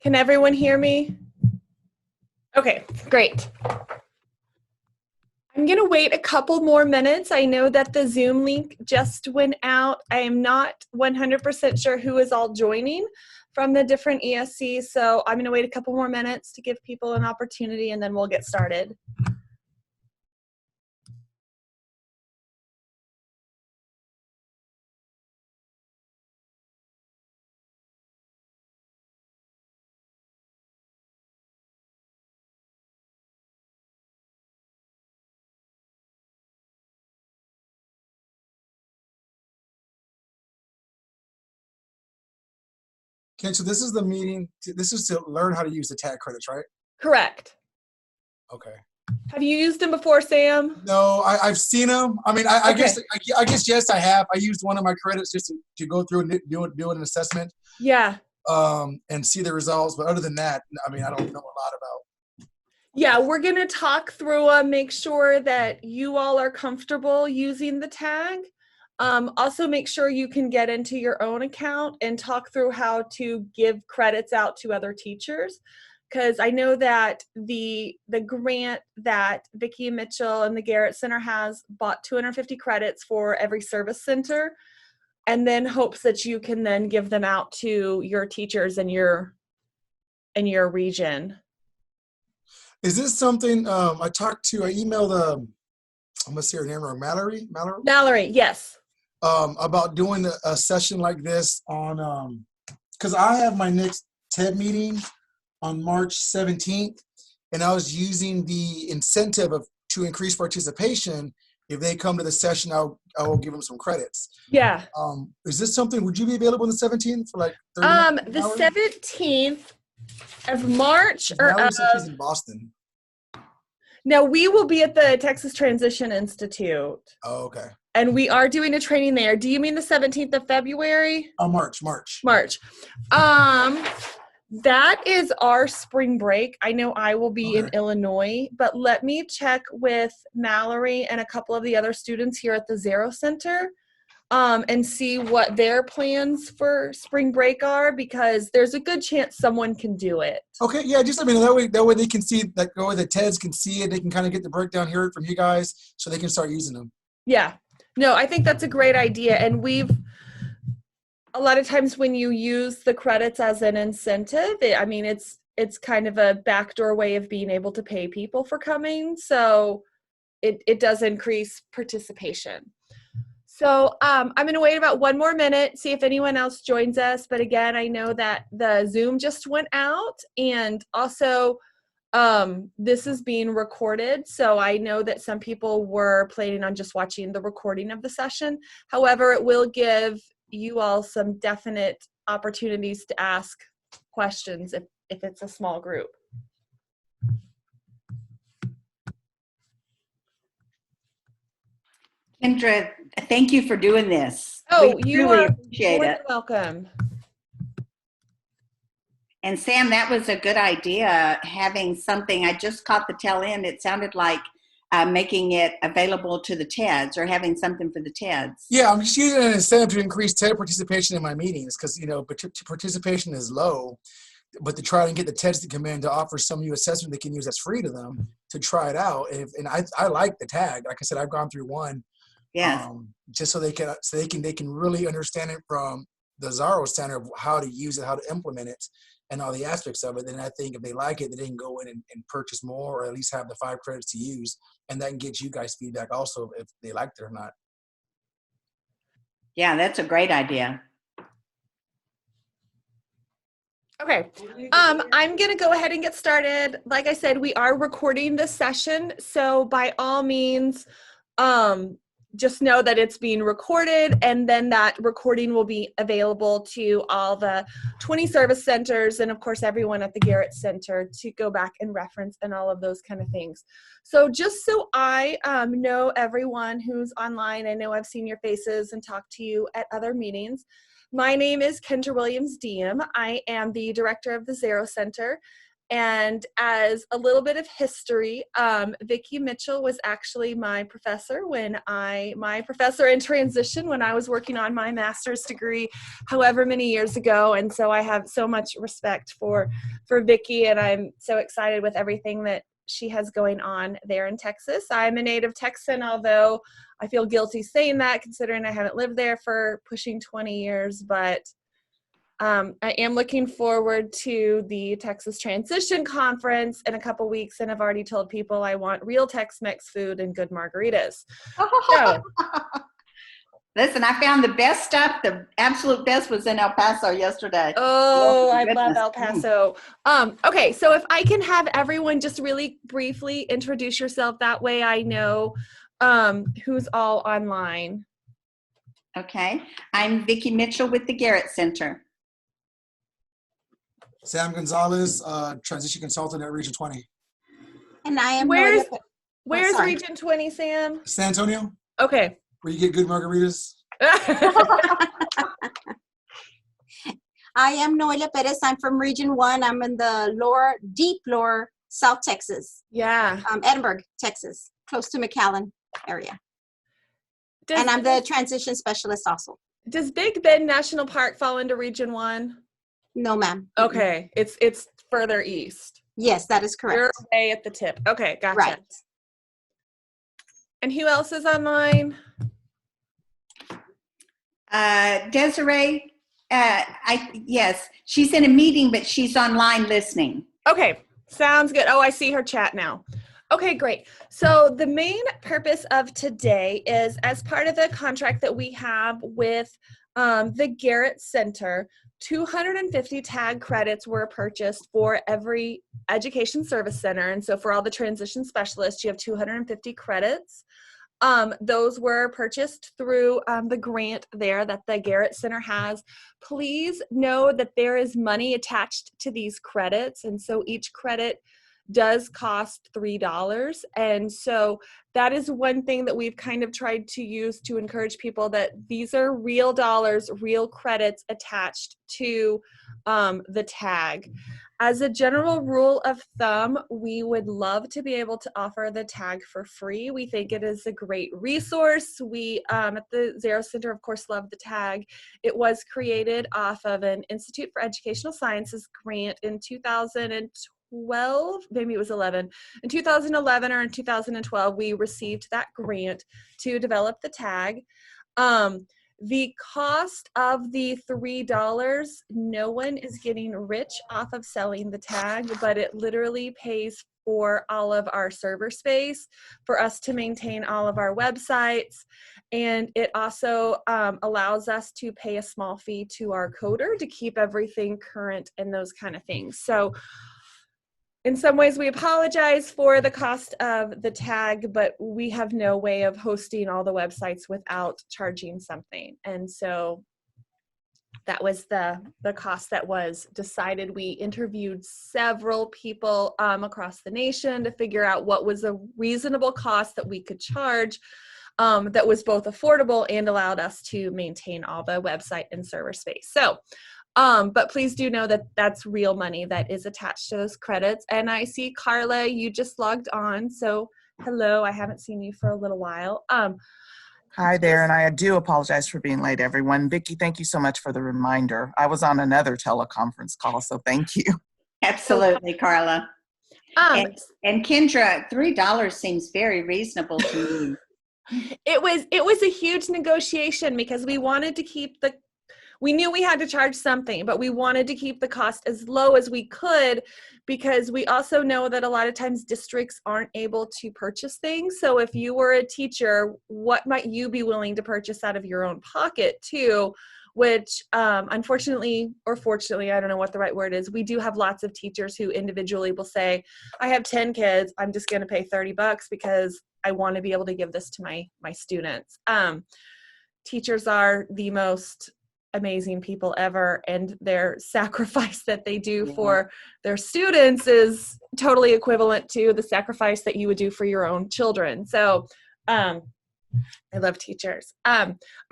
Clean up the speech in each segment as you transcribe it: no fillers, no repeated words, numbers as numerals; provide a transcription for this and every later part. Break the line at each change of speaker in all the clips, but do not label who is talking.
Can everyone hear me? Okay, great. I'm going to wait a couple more minutes. I know that the Zoom link just went out. I am not 100% sure who is all joining from the different ESCs, so I'm going to wait a couple more minutes to give people an opportunity, and then we'll get started.
Okay, so this is the meeting. This is to learn how to use the TAGG credits, right?
Correct.
Okay.
Have you used them before, Sam?
No, I've seen them. I mean, I guess yes, I have. I used one of my credits just to go through and do an assessment.
Yeah.
And see the results. But other than that, I mean, I don't know a lot about.
Yeah, we're going to talk through them, make sure that you all are comfortable using the TAGG. Also, make sure you can get into your own account and talk through how to give credits out to other teachers. Because I know that the grant that Vicki and Mitchell and the Garrett Center has bought 250 credits for every service center, and then hopes that you can then give them out to your teachers in your region.
Is this something I emailed I'm gonna say her name wrong, Mallory,
yes.
About doing a session like this on because I have my next TED meeting on March 17th, and I was using the incentive to increase participation. If they come to the session, I will give them some credits.
Yeah.
Is this something? Would you be available on the 17th for like 30 minutes?
The 17th of March, or
Mallory said she's in Boston.
No, we will be at the Texas Transition Institute.
Oh, okay.
And we are doing a training there. Do you mean the 17th of February?
March.
That is our spring break. I know I will be in Illinois, but let me check with Mallory and a couple of the other students here at the Zero Center and see what their plans for spring break are, because there's a good chance someone can do it.
Okay, yeah, just that way they can see, like, the way the TEDs can see it, they can kind of get the breakdown here from you guys so they can start using them.
Yeah. No, I think that's a great idea. And a lot of times when you use the credits as an incentive, it's kind of a backdoor way of being able to pay people for coming. So it does increase participation. So I'm going to wait about one more minute, see if anyone else joins us. But again, I know that the Zoom just went out, and also this is being recorded. So I know that some people were planning on just watching the recording of the session. However, it will give you all some definite opportunities to ask questions if it's a small group.
Kendra, thank you for doing this.
Oh,
we
you
really
are
appreciate
more
it.
than welcome.
And Sam, that was a good idea, having something. I just caught the tail end. It sounded like making it available to the TEDs, or having something for the TEDs.
Yeah, I'm just using an incentive to increase TED participation in my meetings, because participation is low. But to try and get the TEDs to come in to offer some new assessment they can use that's free to them to try it out. And I like the TAGG. Like I said, I've gone through one.
Yes.
Just so they can really understand it from the Zaro Center of how to use it, how to implement it. and all the aspects of it, then I think if they like it, they can go in and purchase more, or at least have the 5 credits to use. And that can get you guys feedback also if they liked it or not.
Yeah, that's a great idea.
Okay. I'm going to go ahead and get started. Like I said, we are recording this session. So by all means, just know that it's being recorded, and then that recording will be available to all the 20 service centers and of course everyone at the Garrett Center to go back and reference and all of those kind of things. So just so I know everyone who's online, I know I've seen your faces and talked to you at other meetings. My name is Kendra Williams-Diem. I am the director of the Zero Center. And as a little bit of history, Vicki Mitchell was actually my professor my professor in transition when I was working on my master's degree, however many years ago. And so I have so much respect for Vicki, and I'm so excited with everything that she has going on there in Texas. I'm a native Texan, although I feel guilty saying that considering I haven't lived there for pushing 20 years, but I am looking forward to the Texas Transition Conference in a couple weeks, and I've already told people I want real Tex-Mex food and good margaritas. So,
listen, I found the best stuff. The absolute best was in El Paso yesterday.
Oh, I love El Paso. Okay, so if I can have everyone just really briefly introduce yourself, that way I know who's all online.
Okay, I'm Vicki Mitchell with the Garrett Center.
Sam Gonzalez, transition consultant at Region 20.
And I am
Where's
sorry.
Region 20, Sam?
San Antonio,
Okay.
where you get good margaritas.
I am Noelia Perez. I'm from Region 1. I'm in the deep lower South Texas.
Yeah.
Edinburgh, Texas, close to McAllen area. And I'm the transition specialist also.
Does Big Bend National Park fall into Region 1?
No, ma'am.
Okay. It's further east.
Yes, that is correct.
You're way at the tip. Okay, gotcha.
Right.
And who else is online?
Desiree, yes, she's in a meeting, but she's online listening.
Okay, sounds good. Oh, I see her chat now. Okay, great. So the main purpose of today is, as part of the contract that we have with the Garrett Center, 250 TAGG credits were purchased for every education service center. And so for all the transition specialists, you have 250 credits. Those were purchased through the grant there that the Garrett Center has. Please know that there is money attached to these credits. And so each credit does cost $3. And so that is one thing that we've kind of tried to use to encourage people that these are real dollars, real credits attached to the TAGG. As a general rule of thumb, we would love to be able to offer the TAGG for free. We think it is a great resource. We at the Zero Center, of course, love the TAGG. It was created off of an Institute for Educational Sciences grant in 2012, maybe it was 11. In 2011 or in 2012, we received that grant to develop the TAGG. The cost of the $3, no one is getting rich off of selling the TAGG, but it literally pays for all of our server space, for us to maintain all of our websites, and it also allows us to pay a small fee to our coder to keep everything current and those kind of things. So in some ways, we apologize for the cost of the TAGG, but we have no way of hosting all the websites without charging something. And so that was the cost that was decided. We interviewed several people across the nation to figure out what was a reasonable cost that we could charge that was both affordable and allowed us to maintain all the website and server space. So but please do know that that's real money that is attached to those credits. And I see Carla, you just logged on. So hello, I haven't seen you for a little while.
Hi there, and I do apologize for being late, everyone. Vicki, thank you so much for the reminder. I was on another teleconference call, so thank you.
Absolutely, Carla. And Kendra, $3 seems very reasonable to me.
It was a huge negotiation because we wanted to keep we knew we had to charge something, but we wanted to keep the cost as low as we could, because we also know that a lot of times districts aren't able to purchase things. So if you were a teacher, what might you be willing to purchase out of your own pocket too? Which unfortunately, or fortunately, I don't know what the right word is, we do have lots of teachers who individually will say, I have 10 kids, I'm just going to pay $30 because I want to be able to give this to my students. Teachers are the most amazing people ever, and their sacrifice that they do for their students is totally equivalent to the sacrifice that you would do for your own children. So I love teachers.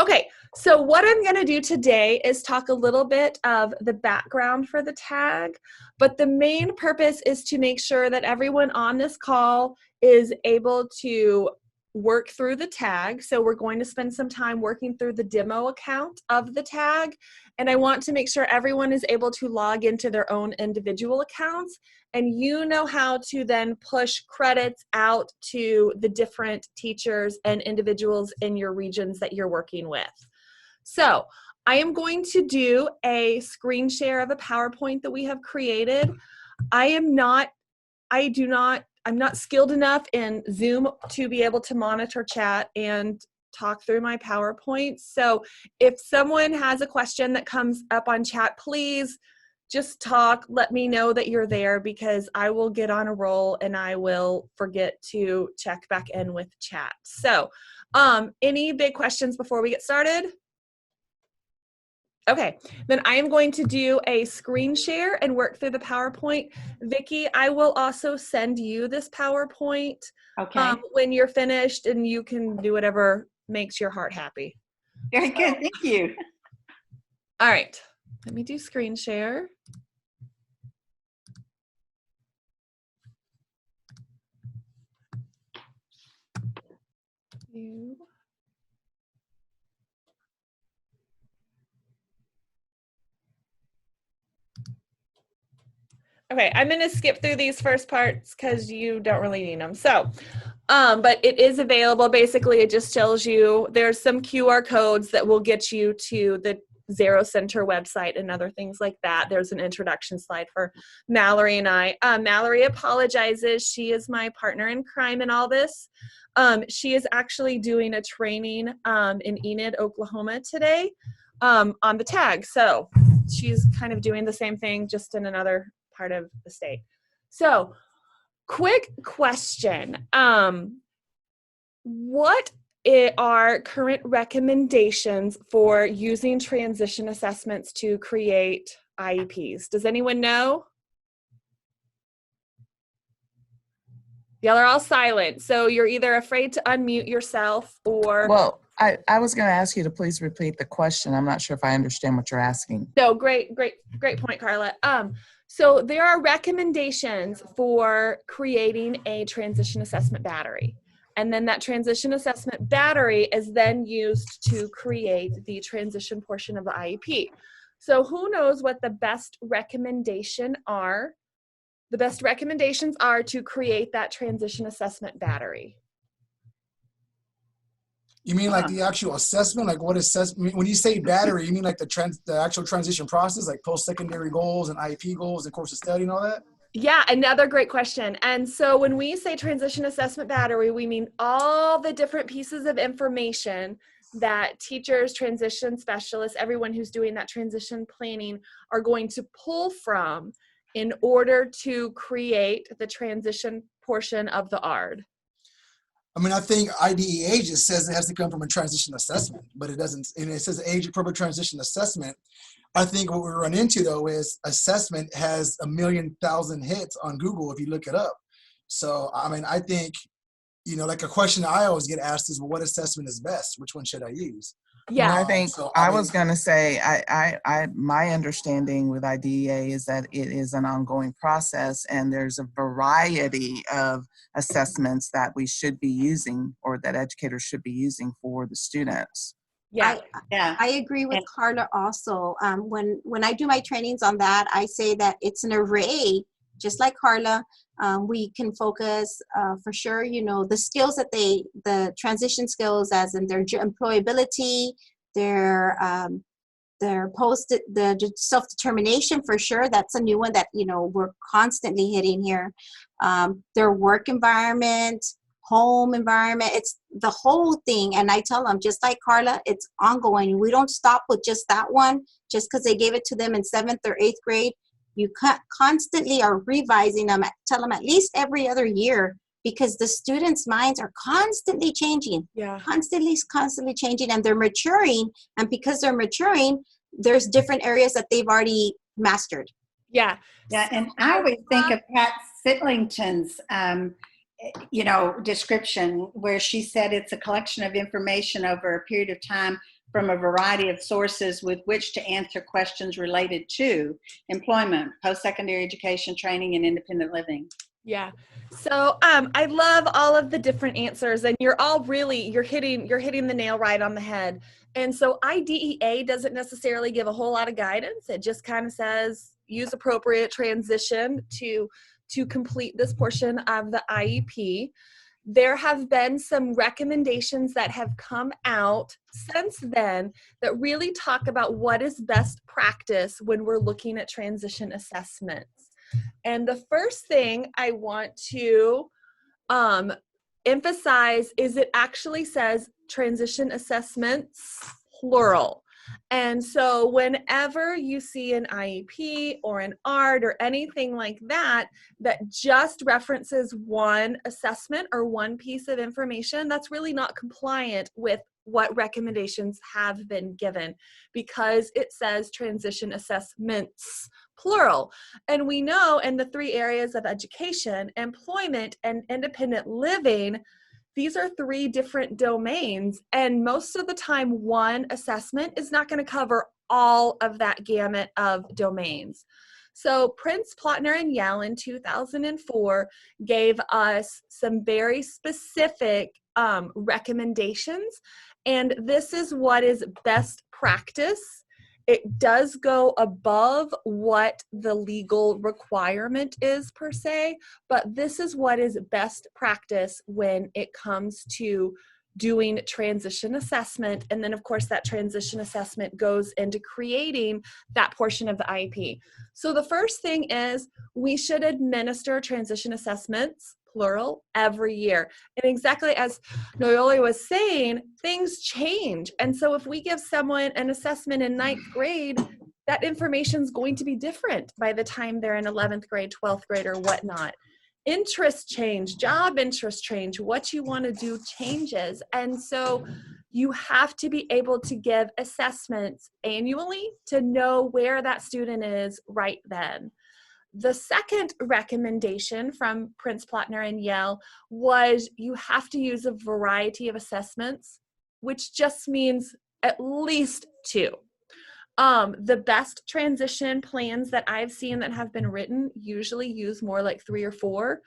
Okay, so what I'm going to do today is talk a little bit of the background for the TAGG, but the main purpose is to make sure that everyone on this call is able to work through the TAGG. So we're going to spend some time working through the demo account of the TAGG, and I want to make sure everyone is able to log into their own individual accounts, and you know how to then push credits out to the different teachers and individuals in your regions that you're working with. So I am going to do a screen share of a PowerPoint that we have created. I'm not skilled enough in Zoom to be able to monitor chat and talk through my PowerPoint. So if someone has a question that comes up on chat, please just talk, let me know that you're there, because I will get on a roll and I will forget to check back in with chat. So any big questions before we get started? Okay, then I am going to do a screen share and work through the PowerPoint. Vicki, I will also send you this PowerPoint when you're finished, and you can do whatever makes your heart happy.
Very good, thank you.
All right, let me do screen share. Okay, I'm going to skip through these first parts because you don't really need them. So, but it is available. Basically, it just tells you there's some QR codes that will get you to the Zero Center website and other things like that. There's an introduction slide for Mallory and I. Mallory apologizes. She is my partner in crime in all this. She is actually doing a training in Enid, Oklahoma today on the TAGG. So she's kind of doing the same thing, just in another part of the state. So, quick question. What are current recommendations for using transition assessments to create IEPs? Does anyone know? Y'all are all silent, so you're either afraid to unmute yourself or...
Well, I was going to ask you to please repeat the question. I'm not sure if I understand what you're asking.
No, great point, Carla. So there are recommendations for creating a transition assessment battery. And then that transition assessment battery is then used to create the transition portion of the IEP. So who knows what the best recommendation are? The best recommendations are to create that transition assessment battery.
You mean like the actual assessment? Like what assessment? When you say battery, you mean like the actual transition process, like post-secondary goals and IEP goals and course of study and all that?
Yeah, another great question. And so when we say transition assessment battery, we mean all the different pieces of information that teachers, transition specialists, everyone who's doing that transition planning are going to pull from in order to create the transition portion of the ARD.
I mean, I think IDEA just says it has to come from a transition assessment, but it doesn't. And it says age-appropriate transition assessment. I think what we run into, though, is assessment has 1,000,000 hits on Google if you look it up. So, I mean, I think, you know, like a question I always get asked is, well, what assessment is best? Which one should I use?
Yeah, I think I was going to say, my understanding with IDEA is that it is an ongoing process, and there's a variety of assessments that we should be using, or that educators should be using for the students.
Yeah, I agree with Carla also. When I do my trainings on that, I say that it's an array, just like Carla. We can focus for sure, you know, the skills that the transition skills, as in their employability, their their the self-determination, for sure. That's a new one that, you know, we're constantly hitting here. Their work environment, home environment, it's the whole thing. And I tell them, just like Carla, it's ongoing. We don't stop with just that one, just because they gave it to them in 7th or 8th grade. You constantly are revising them, tell them at least every other year, because the students' minds are constantly changing, constantly changing, and they're maturing. And because they're maturing, there's different areas that they've already mastered.
Yeah, and I always think of Pat Sitlington's, you know, description, where she said it's a collection of information over a period of time from a variety of sources with which to answer questions related to employment, post-secondary education, training, and independent living.
Yeah. So I love all of the different answers, and you're all really, you're hitting the nail right on the head. And so IDEA doesn't necessarily give a whole lot of guidance. It just kind of says use appropriate transition to complete this portion of the IEP. There have been some recommendations that have come out since then that really talk about what is best practice when we're looking at transition assessments. And the first thing I want to emphasize is it actually says transition assessments, plural. And so whenever you see an IEP or an ART or anything like that, that just references one assessment or one piece of information, that's really not compliant with what recommendations have been given, because it says transition assessments, plural. And we know in the 3 areas of education, employment, and independent living, these are 3 different domains, and most of the time one assessment is not going to cover all of that gamut of domains. So Prince, Plotner, and Yell in 2004 gave us some very specific recommendations, and this is what is best practice. It does go above what the legal requirement is per se, but this is what is best practice when it comes to doing transition assessment. And then of course that transition assessment goes into creating that portion of the IEP. So the first thing is we should administer transition assessments, plural, every year. And exactly as Noyoli was saying, things change. And so if we give someone an assessment in 9th grade, that information is going to be different by the time they're in 11th grade, 12th grade, or whatnot. Interests change, job interests change, what you want to do changes. And so you have to be able to give assessments annually to know where that student is right then. The second recommendation from Prince, Plotner, and Yell was you have to use a variety of assessments, which just means at least 2. The best transition plans that I've seen that have been written usually use more like 3 or 4,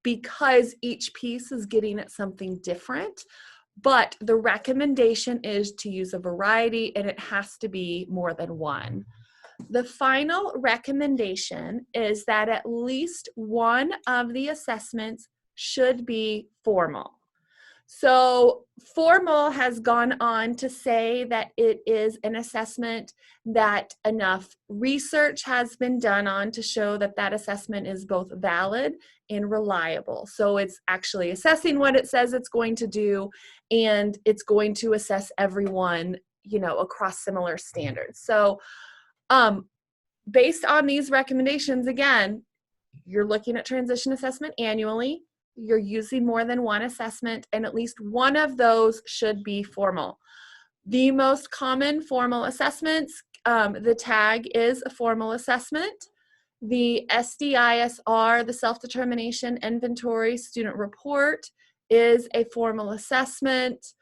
because each piece is getting at something different. But the recommendation is to use a variety, and it has to be more than 1. The final recommendation is that at least one of the assessments should be formal. So formal has gone on to say that it is an assessment that enough research has been done on to show that that assessment is both valid and reliable. So it's actually assessing what it says it's going to do, and it's going to assess everyone, you know, across similar standards. So based on these recommendations, again, you're looking at transition assessment annually, you're using more than one assessment, and at least one of those should be formal. The most common formal assessments, the TAGG is a formal assessment. The SDISR, the Self-Determination Inventory Student Report, is a formal assessment.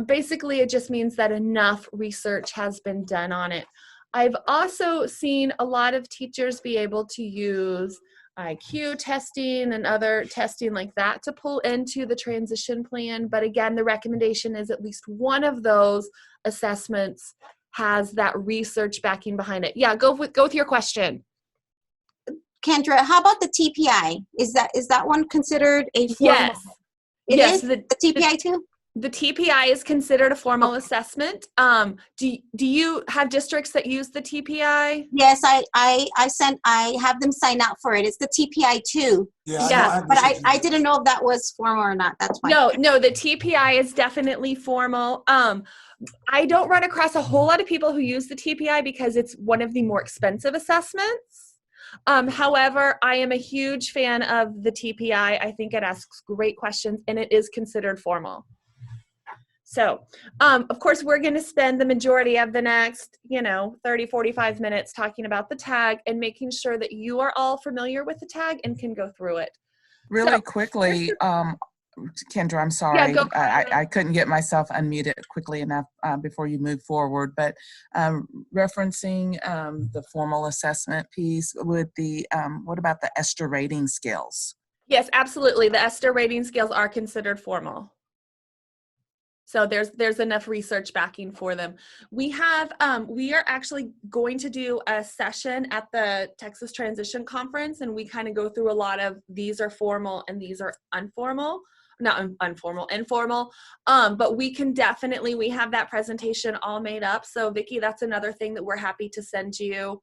Basically, it just means that enough research has been done on it. I've also seen a lot of teachers be able to use IQ testing and other testing like that to pull into the transition plan. But again, the recommendation is at least one of those assessments has that research backing behind it. Yeah, go with your question.
Kendra, how about the TPI? Is that one considered a formal?
Yes.
It
yes,
is? The TPI too?
The TPI is considered a formal assessment. Do you have districts that use the TPI?
Yes, I have them sign up for it. It's the TPI too.
Yeah,
Yeah,
But I didn't know if that was formal or not. That's why.
No, the TPI is definitely formal. I don't run across a whole lot of people who use the TPI because it's one of the more expensive assessments. However, I am a huge fan of the TPI. I think it asks great questions and it is considered formal. So, of course, we're going to spend the majority of the next, 30, 45 minutes talking about the TAGG and making sure that you are all familiar with the TAGG and can go through it.
Really quickly, Kendra, I'm sorry.
Yeah, go.
I couldn't get myself unmuted quickly enough before you move forward, but referencing the formal assessment piece with the, what about the ESTR rating scales?
Yes, absolutely. The ESTR rating scales are considered formal. So there's enough research backing for them. We are actually going to do a session at the Texas Transition Conference, and we kind of go through a lot of these are formal and these are informal. But we can definitely, we have that presentation all made up. So Vicki, that's another thing that we're happy to send you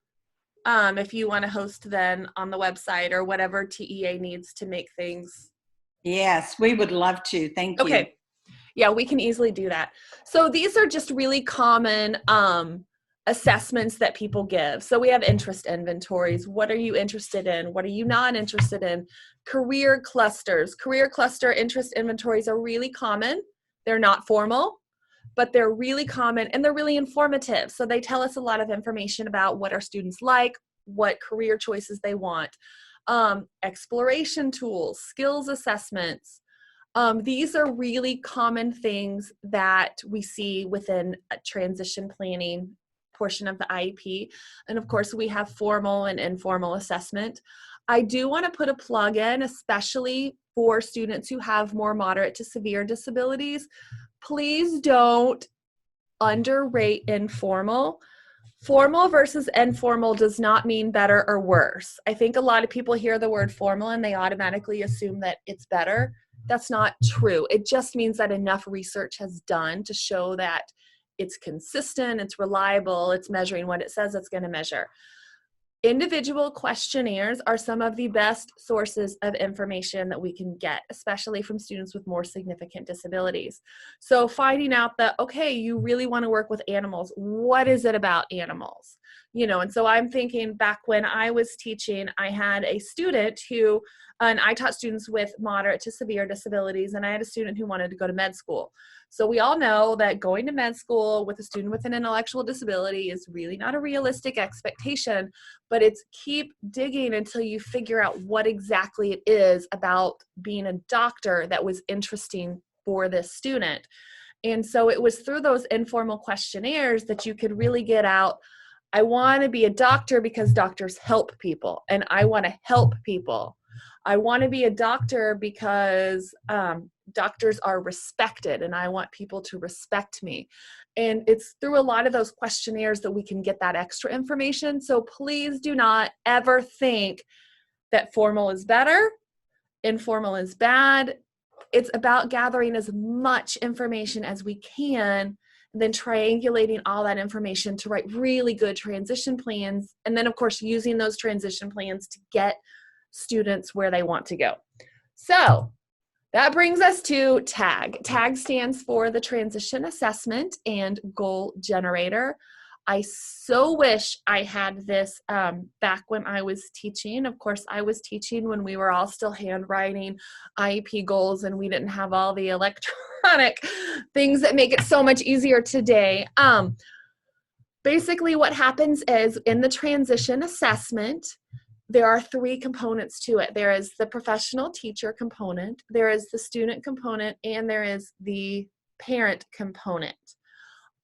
if you want to host then on the website or whatever TEA needs to make things.
Yes, we would love to. Thank you.
Okay. Yeah, we can easily do that. So these are just really common assessments that people give. So we have interest inventories. What are you interested in? What are you not interested in? Career clusters. Career cluster interest inventories are really common. They're not formal, but they're really common and they're really informative. So they tell us a lot of information about what our students like, what career choices they want. Exploration tools, skills assessments. These are really common things that we see within a transition planning portion of the IEP. And of course, we have formal and informal assessment. I do want to put a plug in, especially for students who have more moderate to severe disabilities. Please don't underrate informal. Formal versus informal does not mean better or worse. I think a lot of people hear the word formal and they automatically assume that it's better. That's not true. It just means that enough research has done to show that it's consistent, it's reliable, it's measuring what it says it's going to measure. Individual questionnaires are some of the best sources of information that we can get, especially from students with more significant disabilities. So finding out that, okay, you really want to work with animals. What is it about animals? And so I'm thinking back when I was teaching, I had a student who, and I taught students with moderate to severe disabilities, and I had a student who wanted to go to med school. So we all know that going to med school with a student with an intellectual disability is really not a realistic expectation, but it's keep digging until you figure out what exactly it is about being a doctor that was interesting for this student. And so it was through those informal questionnaires that you could really get out, I want to be a doctor because doctors help people, and I want to help people. I want to be a doctor because doctors are respected and I want people to respect me. And it's through a lot of those questionnaires that we can get that extra information. So please do not ever think that formal is better, informal is bad. It's about gathering as much information as we can, then triangulating all that information to write really good transition plans. And then of course, using those transition plans to get students where they want to go. So that brings us to TAGG. TAGG stands for the Transition Assessment and Goal Generator. I so wish I had this back when I was teaching. Of course, I was teaching when we were all still handwriting IEP goals and we didn't have all the electronic things that make it so much easier today. Basically, what happens is in the transition assessment, there are three components to it. There is the professional teacher component, there is the student component, and there is the parent component.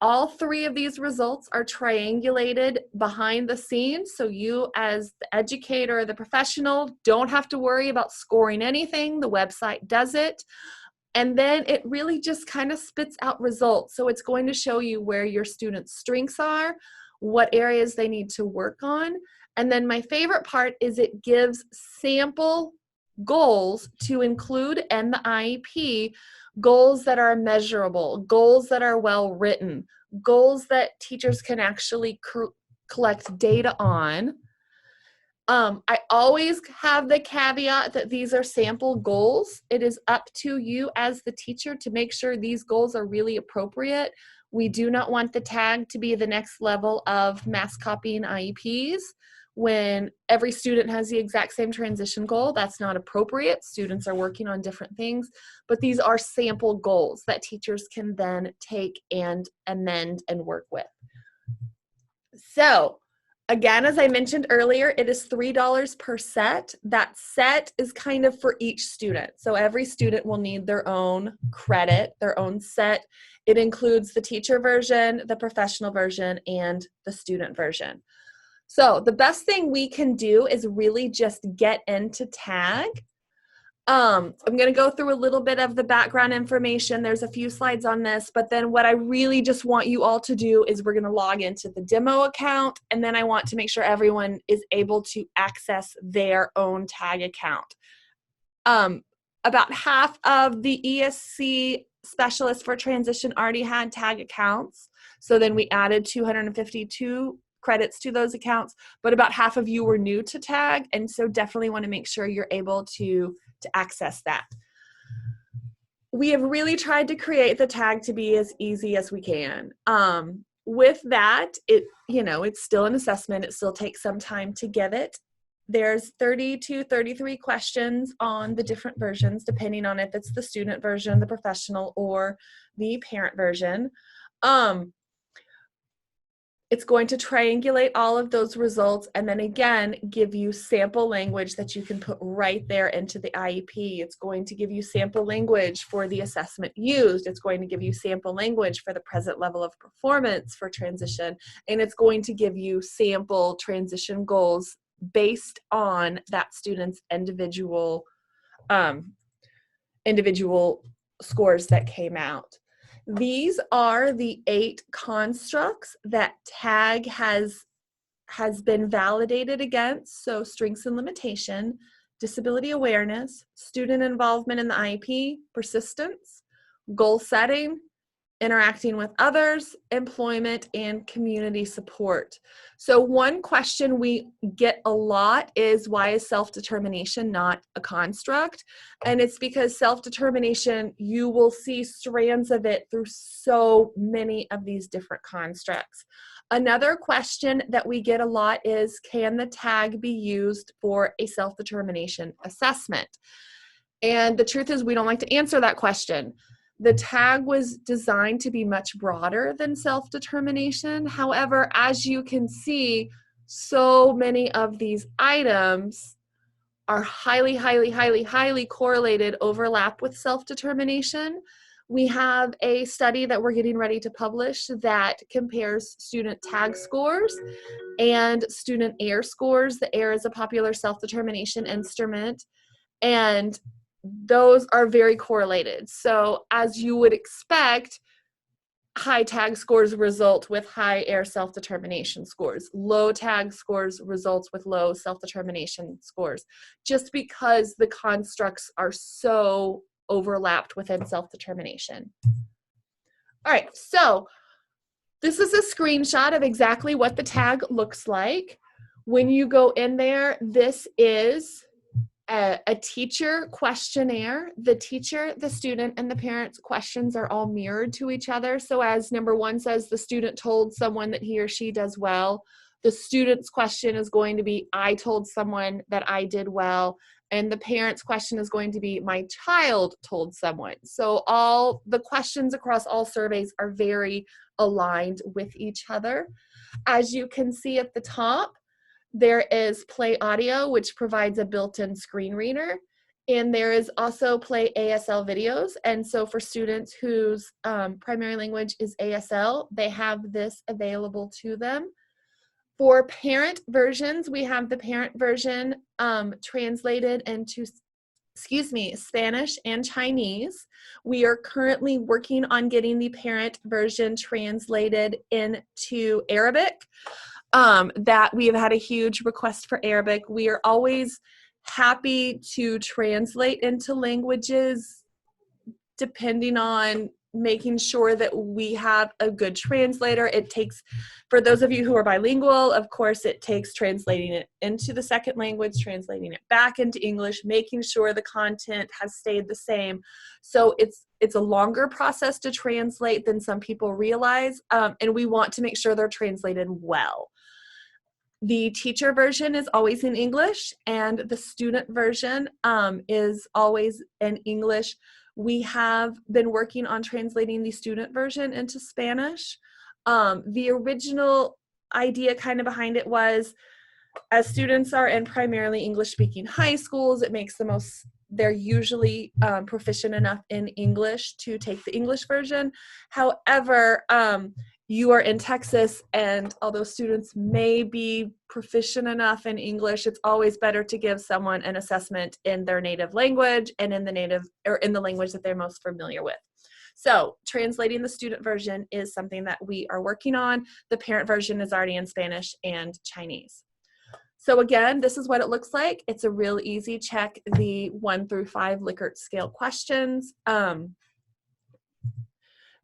All three of these results are triangulated behind the scenes, so you as the educator or the professional don't have to worry about scoring anything. The website does it. And then it really just kind of spits out results. So it's going to show you where your students' strengths are, what areas they need to work on. And then my favorite part is it gives sample goals to include in the IEP goals that are measurable, goals that are well written, goals that teachers can actually collect data on. I always have the caveat that these are sample goals. It is up to you as the teacher to make sure these goals are really appropriate. We do not want the TAGG to be the next level of mass copying IEPs when every student has the exact same transition goal. That's not appropriate. Students are working on different things, but these are sample goals that teachers can then take and amend and work with. So, again, as I mentioned earlier, it is $3 per set. That set is kind of for each student. So every student will need their own credit, their own set. It includes the teacher version, the professional version, and the student version. So the best thing we can do is really just get into TAGG. I'm going to go through a little bit of the background information. There's a few slides on this, but then what I really just want you all to do is we're going to log into the demo account, and then I want to make sure everyone is able to access their own TAGG account. About half of the ESC specialists for transition already had TAGG accounts, so then we added 252 credits to those accounts, but about half of you were new to TAGG, and so definitely want to make sure you're able to access that. We have really tried to create the TAGG to be as easy as we can. With that, it's still an assessment. It still takes some time to give it. There's 30 to 33 questions on the different versions, depending on if it's the student version, the professional, or the parent version. It's going to triangulate all of those results and then again give you sample language that you can put right there into the IEP. It's going to give you sample language for the assessment used. It's going to give you sample language for the present level of performance for transition. And it's going to give you sample transition goals based on that student's individual scores that came out. These are the 8 constructs that TAGG has been validated against. So strengths and limitation, disability awareness, student involvement in the IEP, persistence, goal setting, interacting with others, employment, and community support. So one question we get a lot is, why is self-determination not a construct? And it's because self-determination, you will see strands of it through so many of these different constructs. Another question that we get a lot is, can the TAGG be used for a self-determination assessment? And the truth is, we don't like to answer that question. The TAGG was designed to be much broader than self-determination. However, as you can see, so many of these items are highly, highly, highly, highly correlated, overlap with self-determination. We have a study that we're getting ready to publish that compares student TAGG scores and student AIR scores. The AIR is a popular self-determination instrument, and those are very correlated. So as you would expect, high TAGG scores result with high AIR self-determination scores. Low TAGG scores results with low self-determination scores, just because the constructs are so overlapped within self-determination. All right, so this is a screenshot of exactly what the TAGG looks like. When you go in there, this is a teacher questionnaire. The teacher, the student, and the parent's questions are all mirrored to each other. So as number 1 says, the student told someone that he or she does well, the student's question is going to be, I told someone that I did well, and the parent's question is going to be, my child told someone. So all the questions across all surveys are very aligned with each other. As you can see at the top, there is Play Audio, which provides a built-in screen reader, and there is also Play ASL videos. And so for students whose primary language is ASL, they have this available to them. For parent versions, we have the parent version translated into Spanish and Chinese. We are currently working on getting the parent version translated into Arabic. That we have had a huge request for Arabic. We are always happy to translate into languages depending on making sure that we have a good translator. It takes, for those of you who are bilingual, of course, it takes translating it into the second language, translating it back into English, making sure the content has stayed the same. So it's a longer process to translate than some people realize, and we want to make sure they're translated well. The teacher version is always in English, and the student version is always in English. We have been working on translating the student version into Spanish. The original idea kind of behind it was, as students are in primarily English-speaking high schools, it makes the most, they're usually proficient enough in English to take the English version. However, you are in Texas, and although students may be proficient enough in English, it's always better to give someone an assessment in their native language and in the language that they're most familiar with. So translating the student version is something that we are working on. The parent version is already in Spanish and Chinese. So again, this is what it looks like. It's a real easy check, the 1 through 5 Likert scale questions.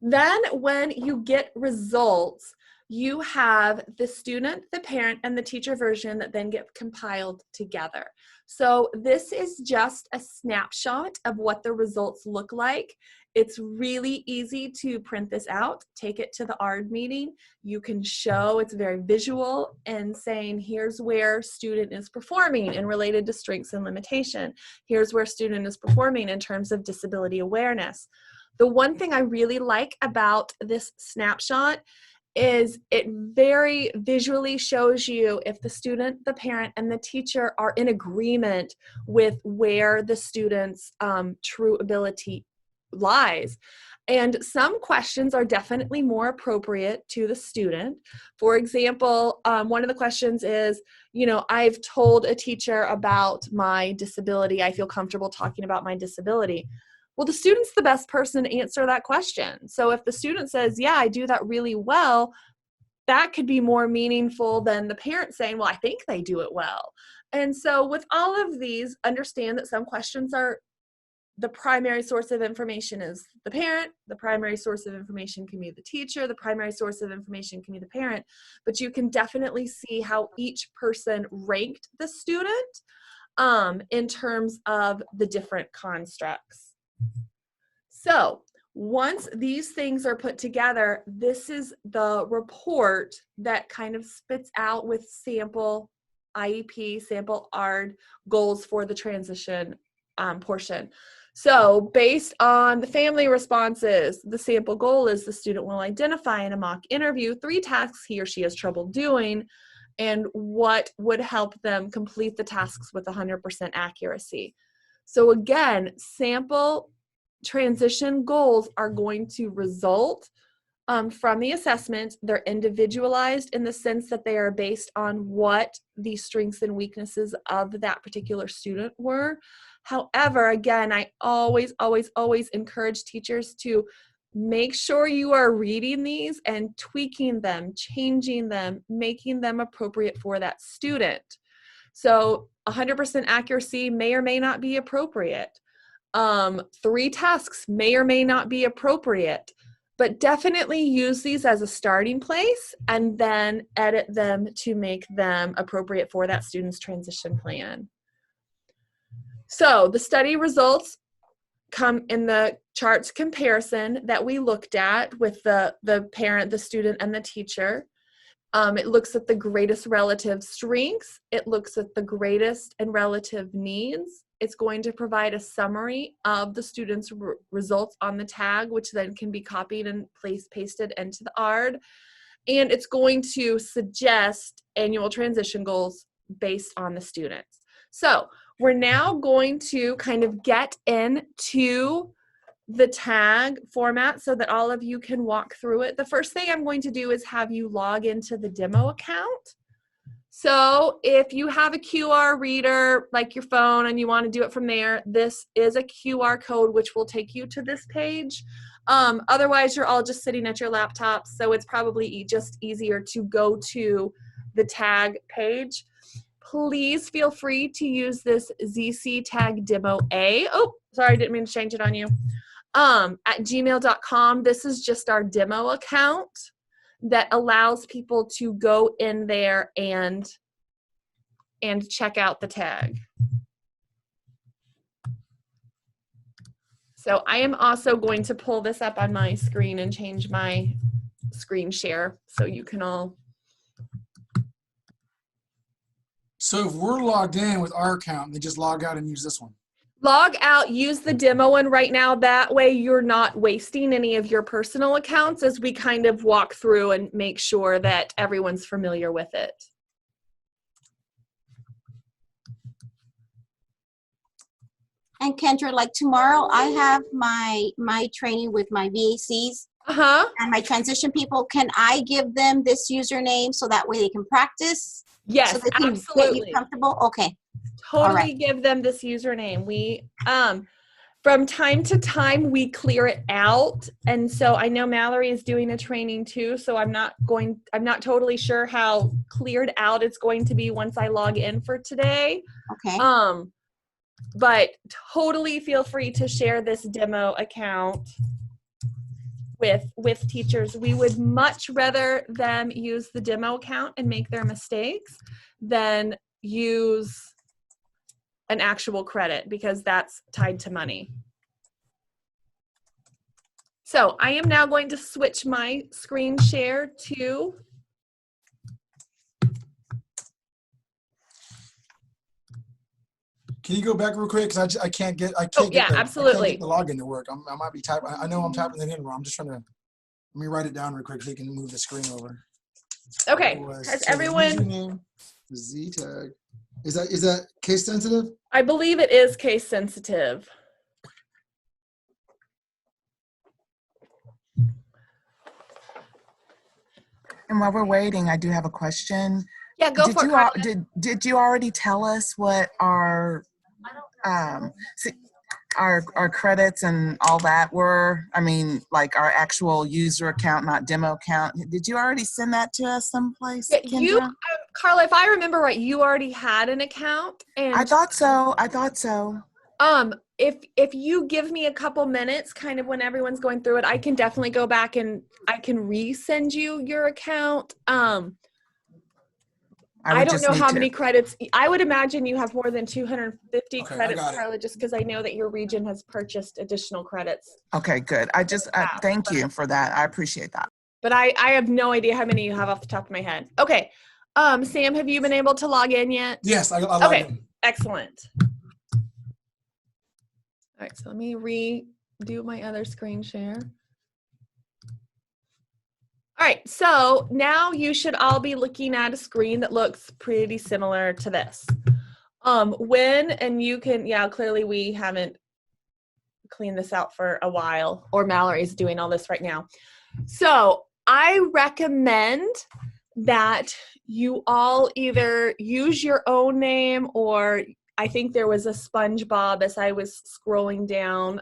Then when you get results, you have the student, the parent, and the teacher version that then get compiled together. So this is just a snapshot of what the results look like. It's really easy to print this out, take it to the ARD meeting. You can show, it's very visual, and saying, here's where student is performing and related to strengths and limitation. Here's where student is performing in terms of disability awareness. The one thing I really like about this snapshot is it very visually shows you if the student, the parent, and the teacher are in agreement with where the student's true ability lies. And some questions are definitely more appropriate to the student. For example, one of the questions is, I've told a teacher about my disability. I feel comfortable talking about my disability. Well, the student's the best person to answer that question. So if the student says, yeah, I do that really well, that could be more meaningful than the parent saying, well, I think they do it well. And so with all of these, understand that some questions are, the primary source of information is the parent, the primary source of information can be the teacher, the primary source of information can be the parent, but you can definitely see how each person ranked the student in terms of the different constructs. So once these things are put together, this is the report that kind of spits out with sample IEP, sample ARD goals for the transition portion. So based on the family responses, the sample goal is the student will identify in a mock interview 3 tasks he or she has trouble doing and what would help them complete the tasks with 100% accuracy. So again, sample transition goals are going to result from the assessment. They're individualized in the sense that they are based on what the strengths and weaknesses of that particular student were. However, again, I always encourage teachers to make sure you are reading these and tweaking them, changing them, making them appropriate for that student. So 100% accuracy may or may not be appropriate. 3 tasks may or may not be appropriate, but definitely use these as a starting place and then edit them to make them appropriate for that student's transition plan. So the study results come in the charts comparison that we looked at with the parent, the student, and the teacher. It looks at the greatest relative strengths. It looks at the greatest and relative needs. It's going to provide a summary of the student's results on the tag, which then can be copied and pasted into the ARD. And it's going to suggest annual transition goals based on the students. So we're now going to kind of get into the tag format so that all of you can walk through it. The first thing I'm going to do is have you log into the demo account. So if you have a QR reader like your phone and you want to do it from there, this is a QR code which will take you to this page. Otherwise, you're all just sitting at your laptops, so it's probably just easier to go to the tag page. please feel free to use this ZC Tag Demo A. Oh, sorry, I didn't mean to change it on you. At gmail.com. This is just our demo account that allows people to go in there and check out the tag. So I am also going to pull this up on my screen and change my screen share so you can all.
So if we're logged in with our account, they just log out and use this one.
Log out, use the demo one right now. That way you're not wasting any of your personal accounts as we kind of walk through and make sure that everyone's familiar with it.
And Kendra, like tomorrow, I have my training with my VACs and my transition people. Can I give them this username so that way they can practice?
Yes,
so they can
absolutely.
Get you comfortable? Okay.
Totally
right.
Give them this username. We, from time to time, we clear it out. And so I know Mallory is doing a training too. So I'm not totally sure how cleared out it's going to be once I log in for today.
Okay.
But totally feel free to share this demo account with teachers. We would much rather them use the demo account and make their mistakes than use an actual credit, because that's tied to money. So I am now going to switch my screen share to
Can you go back real quick? Because I can't get
absolutely.
I can't get the login to work. I might be typing. I know I'm typing it in wrong. I'm just trying to, let me write it down real quick so you can move the screen over.
Okay. Has everyone?
Username, Z tag. Is that case sensitive?
I believe it is case sensitive.
And while we're waiting, I do have a question.
Yeah, go for it.
Did you already tell us what our credits and all that were? I mean, like our actual user account, not demo account. Did you already send that to us someplace?
Yeah, you, Carla, if I remember right, you already had an account. And
I thought so.
If you give me a couple minutes, kind of when everyone's going through it, I can definitely go back and I can resend you your account. I don't know how many credits. I would imagine you have more than 250 credits, Carla, just because I know that your region has purchased additional credits.
Okay, good. Thank you for that. I appreciate that.
But I have no idea how many you have off the top of my head. Okay. Sam, have you been able to log in yet?
Yes, I logged in.
Excellent. All right, so let me redo my other screen share. All right, so now you should all be looking at a screen that looks pretty similar to this. Clearly we haven't cleaned this out for a while, or Mallory's doing all this right now. So I recommend that you all either use your own name, or I think there was a SpongeBob as I was scrolling down.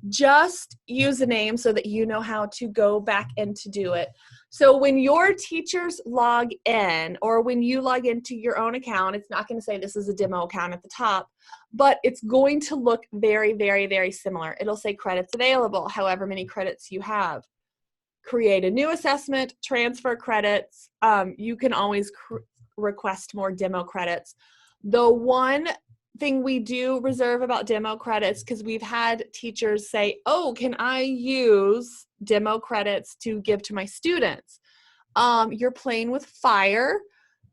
Just use a name so that you know how to go back and to do it. So when your teachers log in, or when you log into your own account, it's not going to say this is a demo account at the top, but it's going to look very, very, very similar. It'll say credits available, however many credits you have. Create a new assessment, transfer credits. You can always request more demo credits. The one thing we do reserve about demo credits, because we've had teachers say, oh, can I use demo credits to give to my students? You're playing with fire.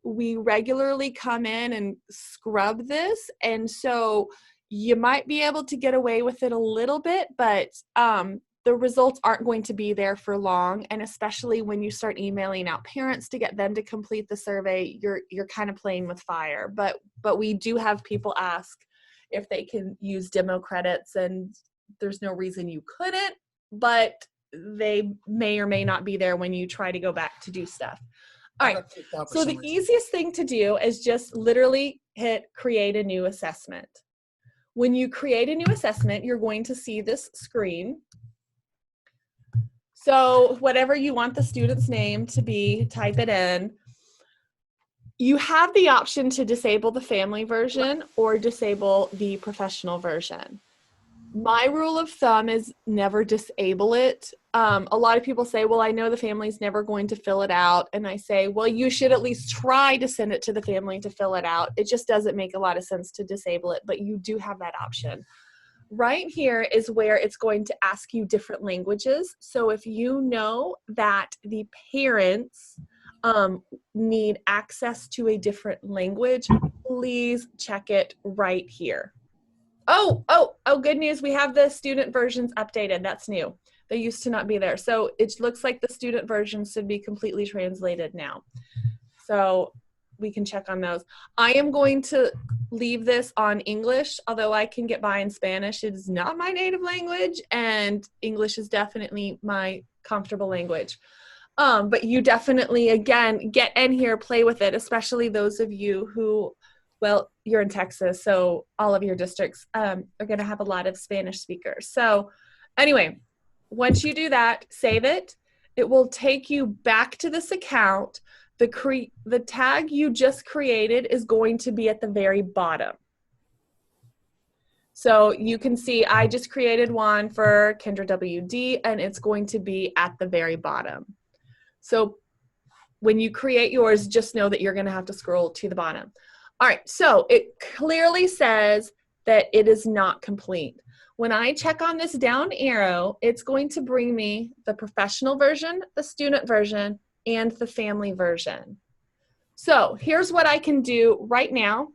We regularly come in and scrub this, and so you might be able to get away with it a little bit, but the results aren't going to be there for long. And especially when you start emailing out parents to get them to complete the survey, you're kind of playing with fire. But we do have people ask if they can use demo credits, and there's no reason you couldn't, but they may or may not be there when you try to go back to do stuff. All right, so the easiest thing to do is just literally hit create a new assessment. When you create a new assessment, you're going to see this screen. So whatever you want the student's name to be, type it in. You have the option to disable the family version or disable the professional version. My rule of thumb is never disable it. A lot of people say, well, I know the family's never going to fill it out. And I say, well, you should at least try to send it to the family to fill it out. It just doesn't make a lot of sense to disable it, but you do have that option. Right here is where it's going to ask you different languages. So if you know that the parents need access to a different language, please check it right here. Oh, good news. We have the student versions updated. That's new. They used to not be there. So it looks like the student versions should be completely translated now. So we can check on those. I am going to leave this on English, although I can get by in Spanish. It is not my native language, and English is definitely my comfortable language. But you definitely, again, get in here, play with it, especially those of you who, well, you're in Texas, so all of your districts are going to have a lot of Spanish speakers. So anyway, once you do that, save it. It will take you back to this account. The tag you just created is going to be at the very bottom. So you can see I just created one for Kendra WD, and it's going to be at the very bottom. So when you create yours, just know that you're going to have to scroll to the bottom. All right, so it clearly says that it is not complete. When I check on this down arrow, it's going to bring me the professional version, the student version, and the family version. So here's what I can do right now.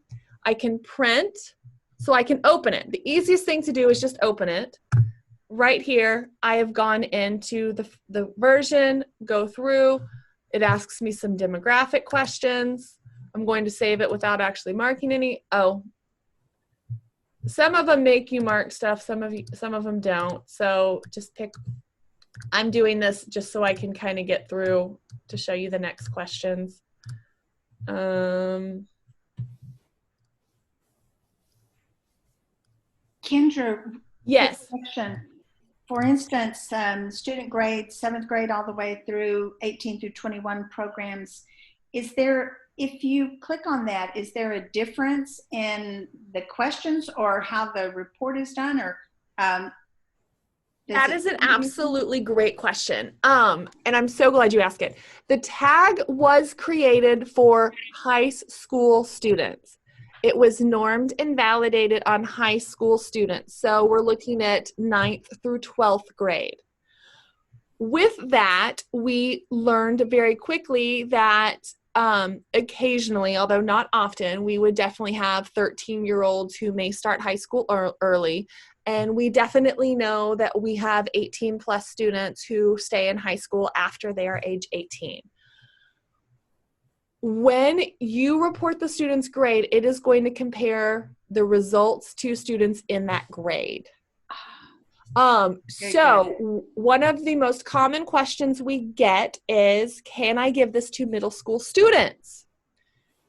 I can print, so I can open it. The easiest thing to do is just open it. Right here, I have gone into the version, go through. It asks me some demographic questions. I'm going to save it without actually marking any. Oh, some of them make you mark stuff. Some of them don't. So just pick. I'm doing this just so I can kind of get through to show you the next questions.
Kendra,
yes.
Question. For instance, student grade, 7th grade all the way through 18 through 21 programs, is there, if you click on that, is there a difference in the questions or how the report is done, or
that is an absolutely great question. And I'm so glad you asked it. The tag was created for high school students. It was normed and validated on high school students. So we're looking at 9th through 12th grade. With that, we learned very quickly that occasionally, although not often, we would definitely have 13-year-olds who may start high school early. And we definitely know that we have 18 plus students who stay in high school after they are age 18. When you report the student's grade, it is going to compare the results to students in that grade. So one of the most common questions we get is, can I give this to middle school students?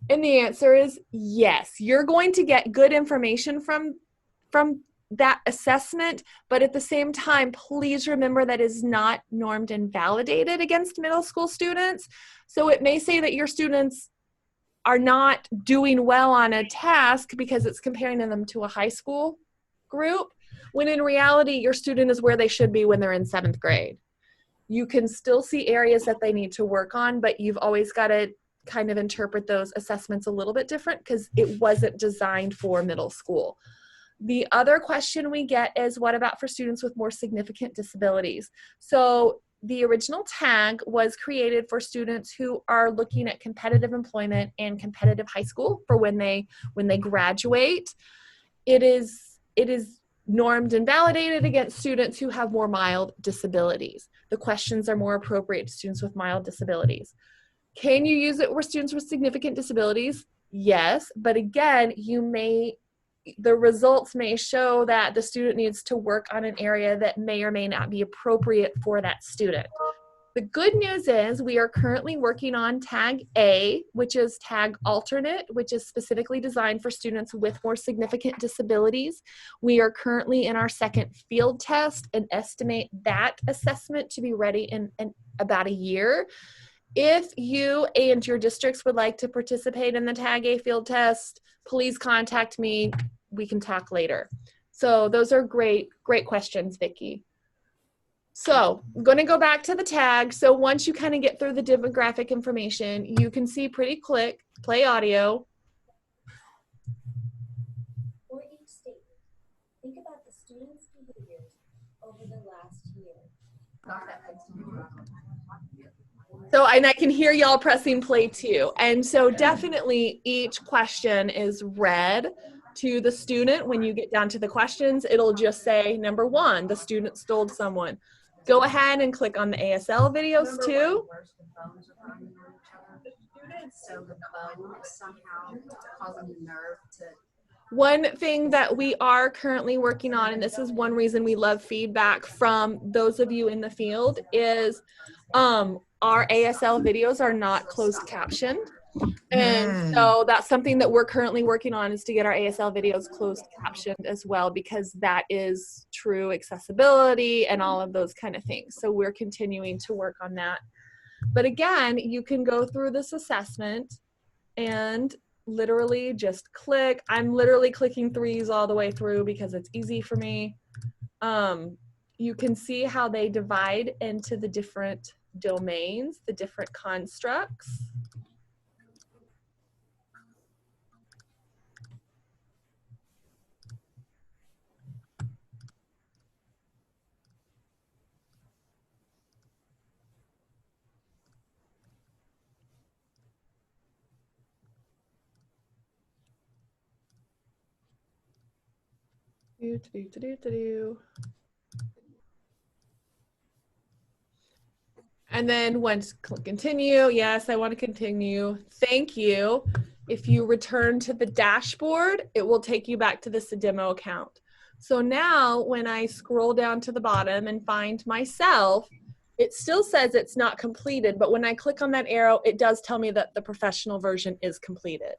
And the answer is yes. You're going to get good information from that assessment, but at the same time, please remember that is not normed and validated against middle school students. So it may say that your students are not doing well on a task because it's comparing them to a high school group, when in reality, your student is where they should be when they're in 7th grade. You can still see areas that they need to work on, but you've always got to kind of interpret those assessments a little bit different because it wasn't designed for middle school. The other question we get is, what about for students with more significant disabilities? So the original tag was created for students who are looking at competitive employment and competitive high school for when they graduate. It is normed and validated against students who have more mild disabilities. The questions are more appropriate to students with mild disabilities. Can you use it for students with significant disabilities? Yes, but again, the results may show that the student needs to work on an area that may or may not be appropriate for that student. The good news is we are currently working on Tag A, which is Tag Alternate, which is specifically designed for students with more significant disabilities. We are currently in our 2nd field test and estimate that assessment to be ready in about a year. If you and your districts would like to participate in the TAGG field test, please contact me. We can talk later. So those are great questions, Vicki. So I'm going to go back to the TAGG. So once you kind of get through the demographic information, you can see pretty quick, play audio.
For each statement, think about the student's behaviors over the last year.
So, and I can hear y'all pressing play too. And so definitely each question is read to the student. When you get down to the questions, it'll just say, number 1, the student stole someone. Go ahead and click on the ASL videos too.
So the bone somehow causing the nerve to.
One thing that we are currently working on, and this is one reason we love feedback from those of you in the field, is our ASL videos are not closed captioned. And so that's something that we're currently working on, is to get our ASL videos closed captioned as well, because that is true accessibility and all of those kind of things. So we're continuing to work on that. But again, you can go through this assessment and literally just click. I'm literally clicking 3s all the way through because it's easy for me. You can see how they divide into the different domains, the different constructs. And then once click continue, yes, I want to continue. Thank you. If you return to the dashboard, it will take you back to this demo account. So now when I scroll down to the bottom and find myself, it still says it's not completed, but when I click on that arrow, it does tell me that the professional version is completed.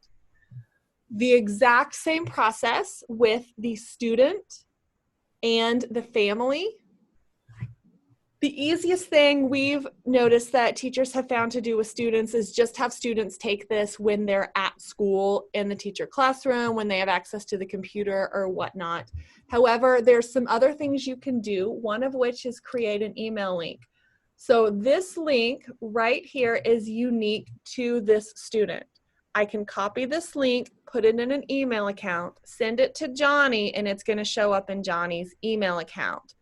The exact same process with the student and the family. The easiest thing we've noticed that teachers have found to do with students is just have students take this when they're at school in the teacher classroom, when they have access to the computer or whatnot. However, there's some other things you can do, one of which is create an email link. So this link right here is unique to this student. I can copy this link, put it in an email account, send it to Johnny, and it's going to show up in Johnny's email account.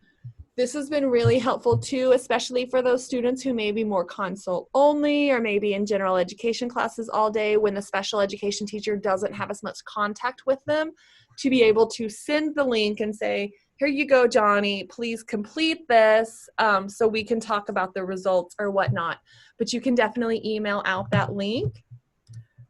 This has been really helpful too, especially for those students who may be more consult only or maybe in general education classes all day when the special education teacher doesn't have as much contact with them, to be able to send the link and say, here you go, Johnny, please complete this so we can talk about the results or whatnot. But you can definitely email out that link.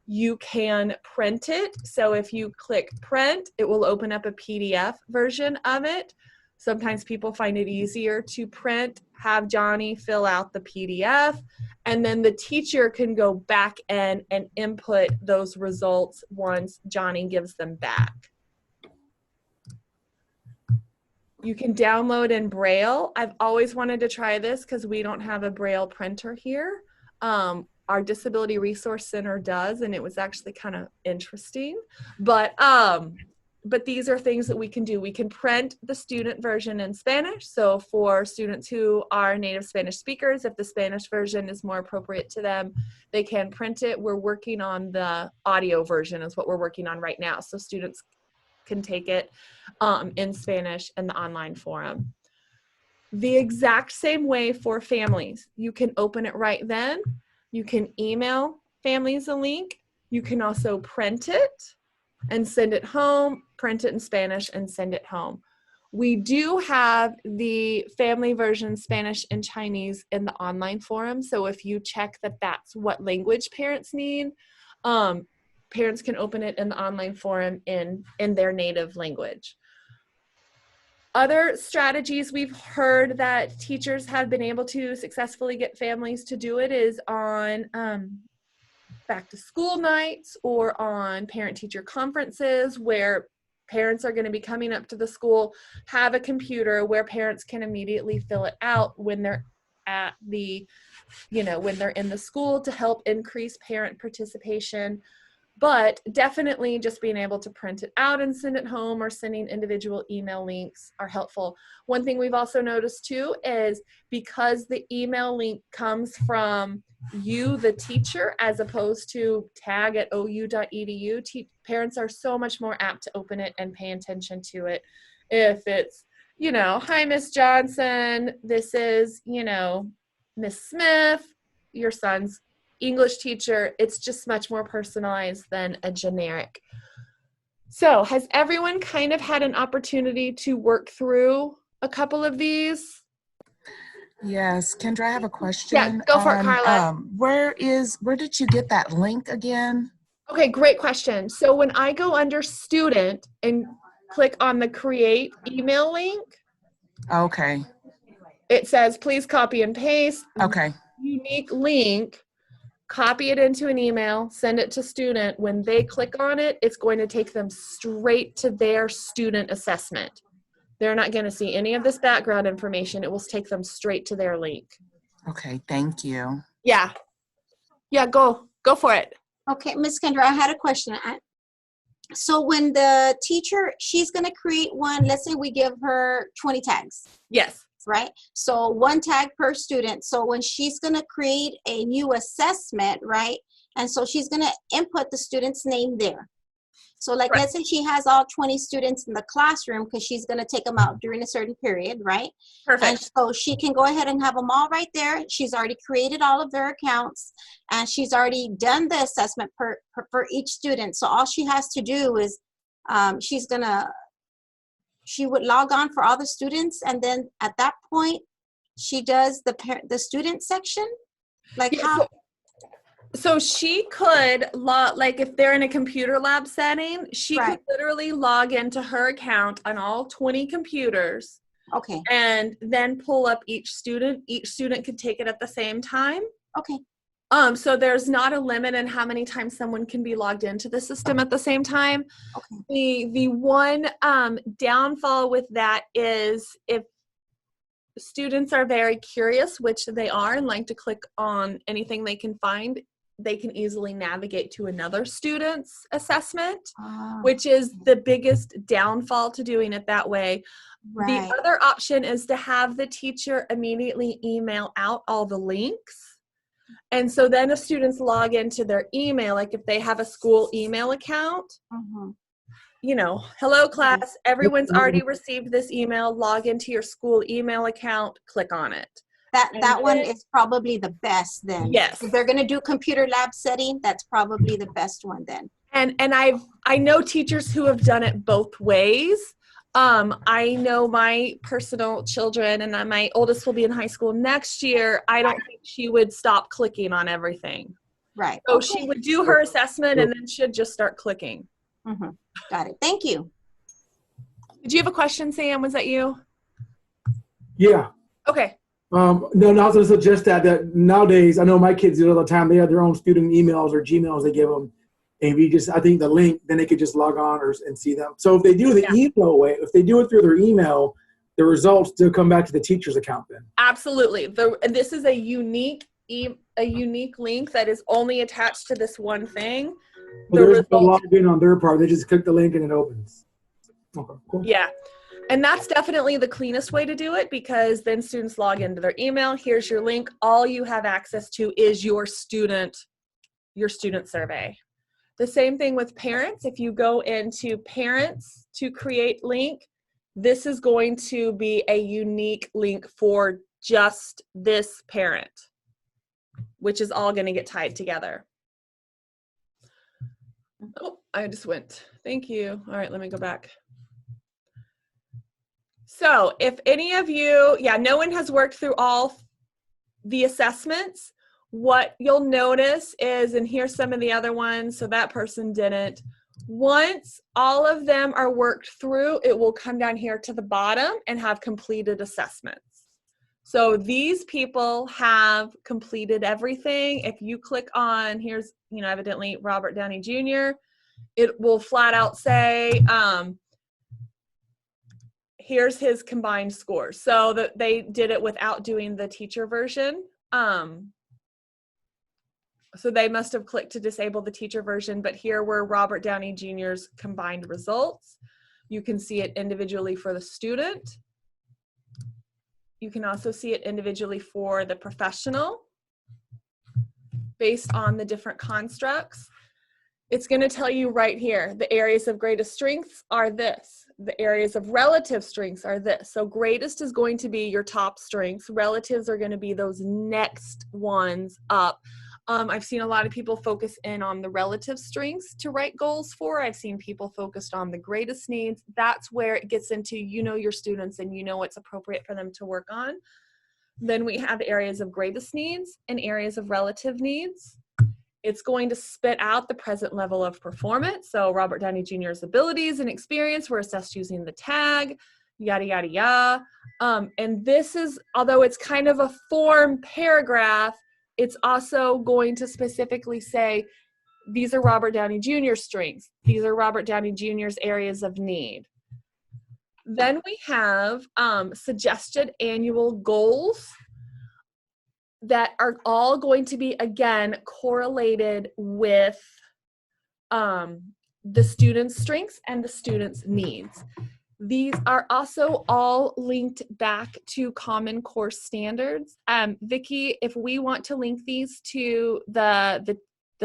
You can print it. So if you click print, it will open up a PDF version of it. Sometimes people find it easier to print, have Johnny fill out the PDF, and then the teacher can go back in and input those results once Johnny gives them back. You can download in Braille. I've always wanted to try this because we don't have a Braille printer here. Our Disability Resource Center does, and it was actually kind of interesting. But these are things that we can do. We can print the student version in Spanish. So for students who are native Spanish speakers, if the Spanish version is more appropriate to them, they can print it. We're working on the audio version is what we're working on right now. So students can take it in Spanish in the online forum. The exact same way for families. You can open it right then. You can email families a link. You can also print it and send it home, print it in Spanish and send it home. We do have the family version Spanish and Chinese in the online forum. So if you check that that's what language parents need, parents can open it in the online forum in their native language. Other strategies we've heard that teachers have been able to successfully get families to do it is on back to school nights or on parent-teacher conferences where parents are going to be coming up to the school, have a computer where parents can immediately fill it out when they're at the, when they're in the school to help increase parent participation. But definitely just being able to print it out and send it home, or sending individual email links are helpful. One thing we've also noticed too is because the email link comes from you, the teacher, as opposed to tag@ou.edu, parents are so much more apt to open it and pay attention to it. If it's, hi, Miss Johnson, this is, Miss Smith, your son's English teacher, it's just much more personalized than a generic. So has everyone kind of had an opportunity to work through a couple of these?
Yes. Kendra, I have a question.
Yeah, go for it, Carla.
Where did you get that link again?
Okay, great question. So when I go under student and click on the create email link,
Okay.
it says, please copy and paste.
Okay.
Unique link. Copy it into an email, send it to student. When they click on it, it's going to take them straight to their student assessment. They're not going to see any of this background information. It will take them straight to their link.
Okay, thank you.
Yeah. Yeah, go for it.
Okay, Ms. Kendra, I had a question. So when the teacher, she's going to create one, let's say we give her 20 tags.
Yes.
Right? So 1 tag per student. So when she's going to create a new assessment, right? And so she's going to input the student's name there. So like,
Right.
let's say she has all 20 students in the classroom because she's going to take them out during a certain period, right?
Perfect.
And so she can go ahead and have them all right there. She's already created all of their accounts, and she's already done the assessment for each student. So all she has to do is she would log on for all the students, and then at that point she does the student section, like
Yeah,
how.
So she could like if they're in a computer lab setting, she
Right.
could literally log into her account on all 20 computers.
Okay.
And then pull up each student. Each student could take it at the same time.
Okay.
So there's not a limit in how many times someone can be logged into the system at the same time.
Okay.
The one downfall with that is if students are very curious, which they are, and like to click on anything they can find, they can easily navigate to another student's assessment, which is the biggest downfall to doing it that way.
Right.
The other option is to have the teacher immediately email out all the links. And so then if students log into their email, like if they have a school email account, hello class, everyone's already received this email, log into your school email account, click on it.
That one is probably the best then.
Yes.
If they're going to do computer lab setting, that's probably the best one then.
And I know teachers who have done it both ways. I know my personal children, and my oldest will be in high school next year. I don't think she would stop clicking on everything.
Right.
So she would do her assessment and then should just start clicking.
Mm-hmm. Got it. Thank you.
Did you have a question, Sam? Was that you?
Yeah.
Okay.
No, I was going to suggest that nowadays, I know my kids do it all the time. They have their own student emails or Gmails they give them. And I think the link, then they could just log on and see them. So if they do the email way, if they do it through their email, the results do come back to the teacher's account then.
Absolutely. This is a unique link that is only attached to this one thing.
Well, there's no login on their part. They just click the link and it opens. Okay, cool.
Yeah. And that's definitely the cleanest way to do it, because then students log into their email. Here's your link. All you have access to is your student survey. The same thing with parents. If you go into parents to create link, this is going to be a unique link for just this parent, which is all going to get tied together. Oh, I just went. Thank you. All right, let me go back. So if any of you, no one has worked through all the assessments. What you'll notice is, and here's some of the other ones, so that person didn't. Once all of them are worked through, it will come down here to the bottom and have completed assessments. So these people have completed everything. If you click on, here's, evidently Robert Downey Jr., it will flat out say, here's his combined score. So that they did it without doing the teacher version. So they must have clicked to disable the teacher version, but here were Robert Downey Jr.'s combined results. You can see it individually for the student. You can also see it individually for the professional based on the different constructs. It's going to tell you right here, the areas of greatest strengths are this. The areas of relative strengths are this. So greatest is going to be your top strengths. Relatives are going to be those next ones up. I've seen a lot of people focus in on the relative strengths to write goals for. I've seen people focused on the greatest needs. That's where it gets into, you know, your students and you know what's appropriate for them to work on. Then we have areas of greatest needs and areas of relative needs. It's going to spit out the present level of performance. So Robert Downey Jr.'s abilities and experience were assessed using the TAGG, yada, yada, yada. And this is, although it's kind of a form paragraph, it's also going to specifically say, these are Robert Downey Jr.'s strengths. These are Robert Downey Jr.'s areas of need. Then we have suggested annual goals that are all going to be, again, correlated with the student's strengths and the student's needs. These are also all linked back to Common Core standards. Vicki, if we want to link these to the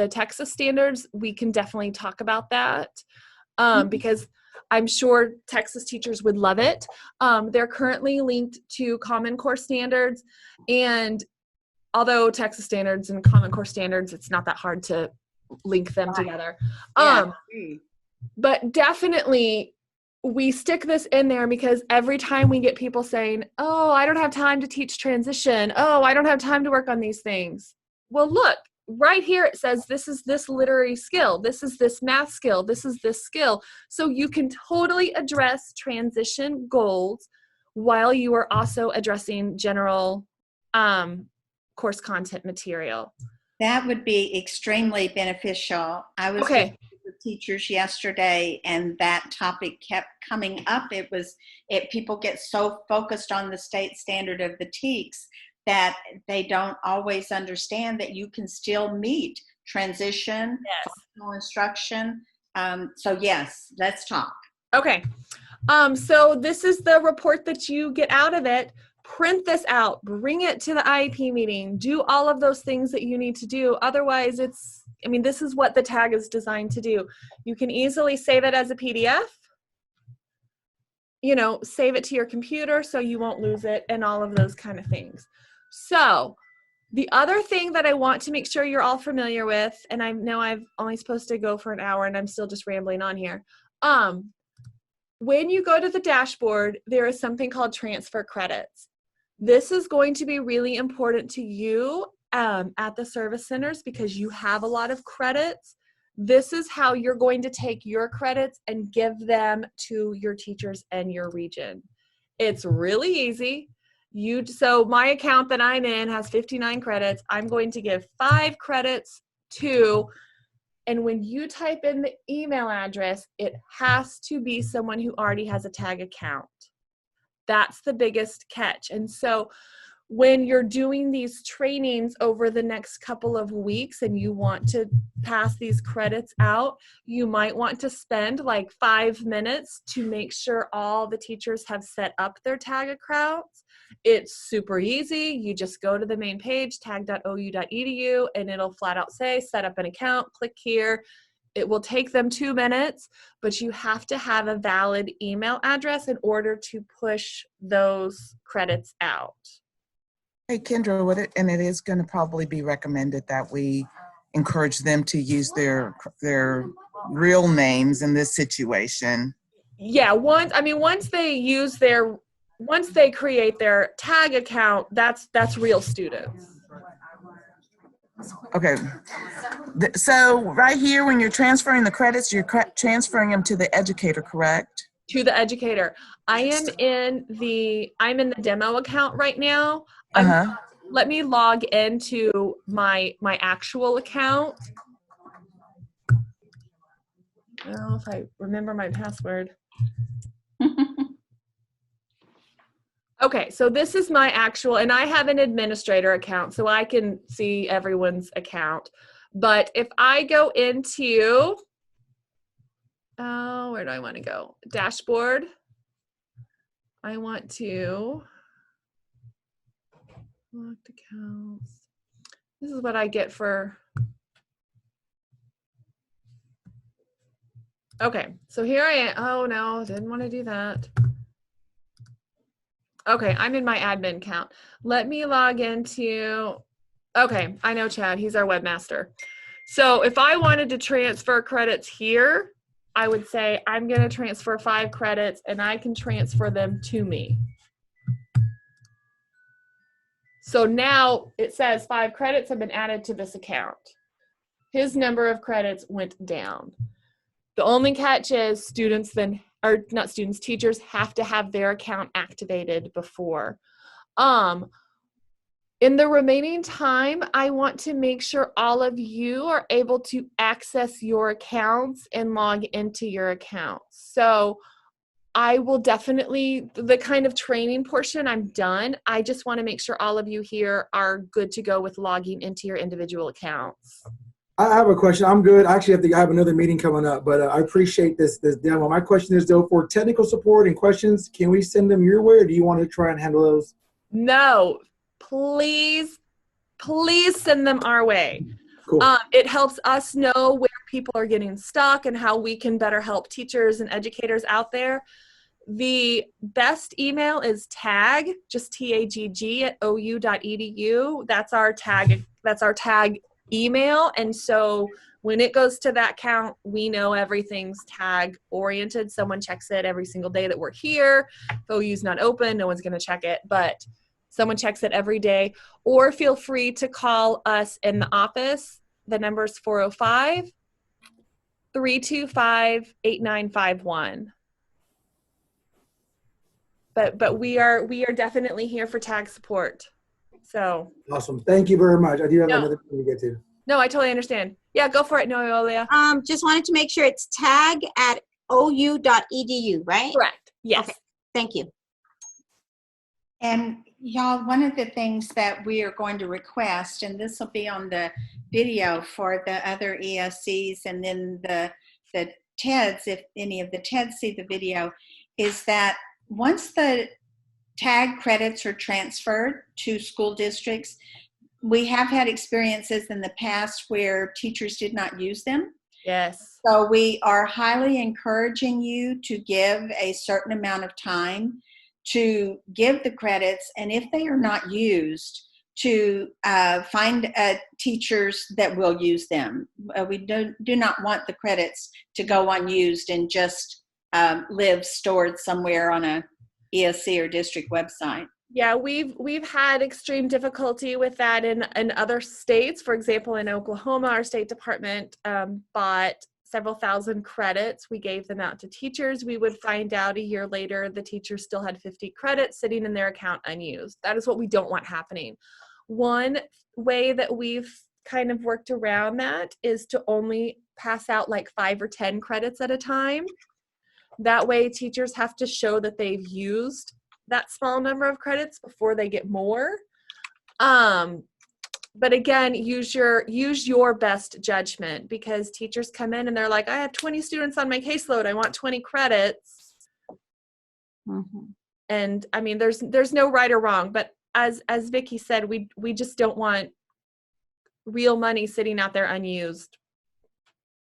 Texas standards, we can definitely talk about that because I'm sure Texas teachers would love it. They're currently linked to Common Core standards, and although Texas standards and Common Core standards, it's not that hard to link them together.
Yeah.
But definitely we stick this in there because every time we get people saying, oh, I don't have time to teach transition. Oh, I don't have time to work on these things. Well, look, right here it says this is this literary skill. This is this math skill. This is this skill. So you can totally address transition goals while you are also addressing general course content material.
That would be extremely beneficial. I was with teachers yesterday, and that topic kept coming up. People get so focused on the state standard of the TEKS that they don't always understand that you can still meet transition, functional instruction. So yes, let's talk.
Okay. So this is the report that you get out of it. Print this out, bring it to the IEP meeting, do all of those things that you need to do. Otherwise, this is what the TAGG is designed to do. You can easily save it as a PDF, save it to your computer so you won't lose it and all of those kind of things. So the other thing that I want to make sure you're all familiar with, and I know I'm only supposed to go for an hour and I'm still just rambling on here. When you go to the dashboard, there is something called transfer credits. This is going to be really important to you at the service centers because you have a lot of credits. This is how you're going to take your credits and give them to your teachers and your region. It's really easy. So my account that I'm in has 59 credits. I'm going to give 5 credits to, and when you type in the email address, it has to be someone who already has a TAGG account. That's the biggest catch. And so when you're doing these trainings over the next couple of weeks and you want to pass these credits out, you might want to spend like 5 minutes to make sure all the teachers have set up their TAGG accounts. It's super easy. You just go to the main page, tagg.ou.edu, and it'll flat out say, set up an account, click here. It will take them 2 minutes, but you have to have a valid email address in order to push those credits out.
Hey, Kendra, and it is going to probably be recommended that we encourage them to use their real names in this situation.
Yeah, once they create their TAGG account, that's real students.
Okay, so right here, when you're transferring the credits, you're transferring them to the educator, correct?
To the educator. I'm in the demo account right now. Let me log into my actual account. I don't know if I remember my password. Okay, so this is my actual, and I have an administrator account, so I can see everyone's account. But if I go into, where do I want to go? Dashboard. I want to locked accounts. This is what I get for. Okay, so here I am. Oh no, didn't want to do that. Okay, I'm in my admin account. Let me log into, okay, I know Chad, he's our webmaster. So if I wanted to transfer credits here, I would say I'm gonna transfer 5 credits and I can transfer them to me. So now it says 5 credits have been added to this account. His number of credits went down. The only catch is students then, or not students, teachers have to have their account activated before. In the remaining time, I want to make sure all of you are able to access your accounts and log into your accounts. So I will definitely, the kind of training portion, I'm done. I just want to make sure all of you here are good to go with logging into your individual accounts.
I have a question. I'm good. I actually have another meeting coming up, but I appreciate this demo. My question is, though, for technical support and questions, can we send them your way, or do you want to try and handle those?
No, please send them our way.
Cool.
It helps us know where people are getting stuck and how we can better help teachers and educators out there. The best email is TAGG, just TAGG at ou.edu. That's our TAGG email. And so when it goes to that account, we know everything's TAGG oriented. Someone checks it every single day that we're here. If OU's not open, no one's going to check it, but someone checks it every day. Or feel free to call us in the office. The number is 405-325-8951. But we are definitely here for TAGG support. So
awesome. Thank you very much. I do have another thing to get to.
No, I totally understand. Yeah, go for it, Noelia.
Just wanted to make sure it's tag at ou.edu, right?
Correct. Yes.
Okay. Thank you.
And y'all, one of the things that we are going to request, and this will be on the video for the other ESCs and then the TEDs, if any of the TEDs see the video, is that once the TAGG credits are transferred to school districts, we have had experiences in the past where teachers did not use them.
Yes.
So we are highly encouraging you to give a certain amount of time to give the credits, and if they are not used, to find teachers that will use them. We do not want the credits to go unused and just live stored somewhere on a ESC or district website.
Yeah, we've had extreme difficulty with that in other states. For example, in Oklahoma, our state department bought several thousand credits. We gave them out to teachers. We would find out a year later the teachers still had 50 credits sitting in their account unused. That is what we don't want happening. One way that we've kind of worked around that is to only pass out like 5 or 10 credits at a time. That way teachers have to show that they've used that small number of credits before they get more. But again, use your best judgment, because teachers come in and they're like, I have 20 students on my caseload. I want 20 credits.
Mm-hmm.
And I mean, there's no right or wrong, but as Vicki said, we just don't want real money sitting out there unused.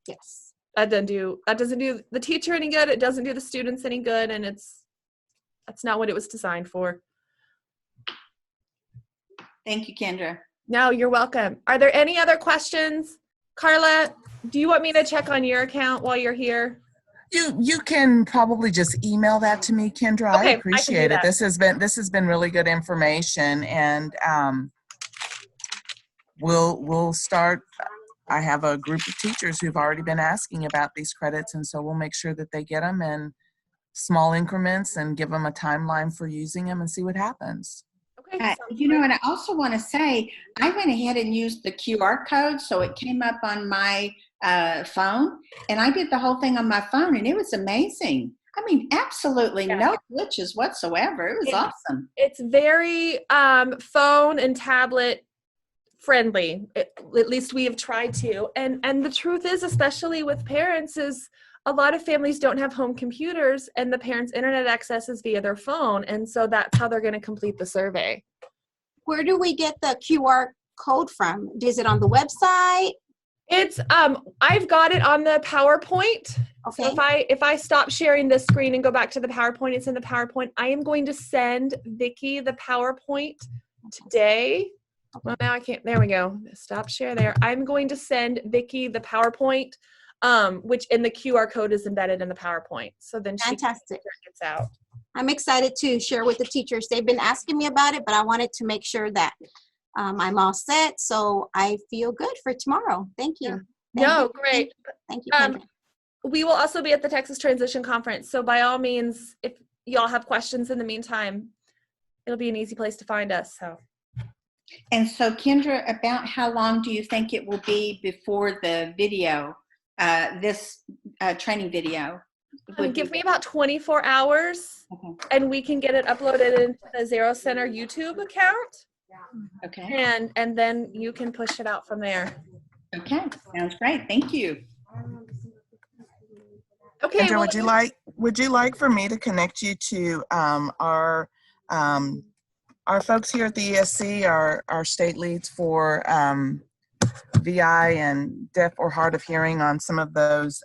Yes.
That doesn't do the teacher any good. It doesn't do the students any good. And that's not what it was designed for.
Thank you, Kendra.
No, you're welcome. Are there any other questions? Carla, do you want me to check on your account while you're here?
You can probably just email that to me, Kendra.
Okay,
I appreciate it. This has been really good information, and we'll start. I have a group of teachers who've already been asking about these credits, and so we'll make sure that they get them in small increments and give them a timeline for using them and see what happens.
Okay.
And I also want to say, I went ahead and used the QR code, so it came up on my phone, and I did the whole thing on my phone, and it was amazing. I mean, absolutely
Yeah.
no glitches whatsoever. It was
Yeah.
awesome.
It's very phone and tablet friendly. At least we have tried to. And the truth is, especially with parents, is a lot of families don't have home computers and the parents' internet access is via their phone. And so that's how they're going to complete the survey.
Where do we get the QR code from? Is it on the website?
It's I've got it on the PowerPoint.
Okay.
So if I stop sharing this screen and go back to the PowerPoint, it's in the PowerPoint. I am going to send Vicki the PowerPoint today. Well, now I can't. There we go. Stop share there. I'm going to send Vicki the PowerPoint, which in the QR code is embedded in the PowerPoint. So then she
Fantastic.
gets out.
I'm excited to share with the teachers. They've been asking me about it, but I wanted to make sure that I'm all set. So I feel good for tomorrow. Thank you.
No, great.
Thank you. Kendra.
We will also be at the Texas Transition Conference. So by all means, if y'all have questions in the meantime, it'll be an easy place to find us. So.
And so, Kendra, about how long do you think it will be before the video, this training video?
Give me about 24 hours,
Okay.
and we can get it uploaded into the Zero Center YouTube account.
Okay.
And then you can push it out from there.
Okay. Sounds great. Thank you.
Okay.
Kendra, would you like for me to connect you to our folks here at the ESC, our state leads for VI and deaf or hard of hearing on some of those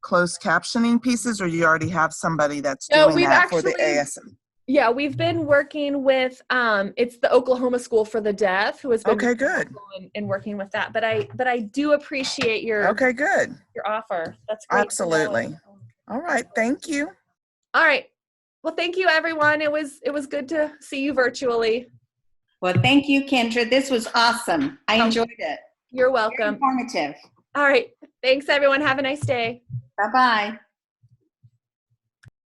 closed captioning pieces, or you already have somebody that's doing that for the ASM?
Yeah, we've been working with it's the Oklahoma School for the Deaf who has been
good
in working with that. But I do appreciate your
good
your offer. That's great.
Absolutely. All right, thank you.
All right. Well, thank you, everyone. It was good to see you virtually.
Well, thank you, Kendra. This was awesome. I enjoyed it.
You're
Very
welcome.
informative.
All right. Thanks, everyone. Have a nice day.
Bye-bye.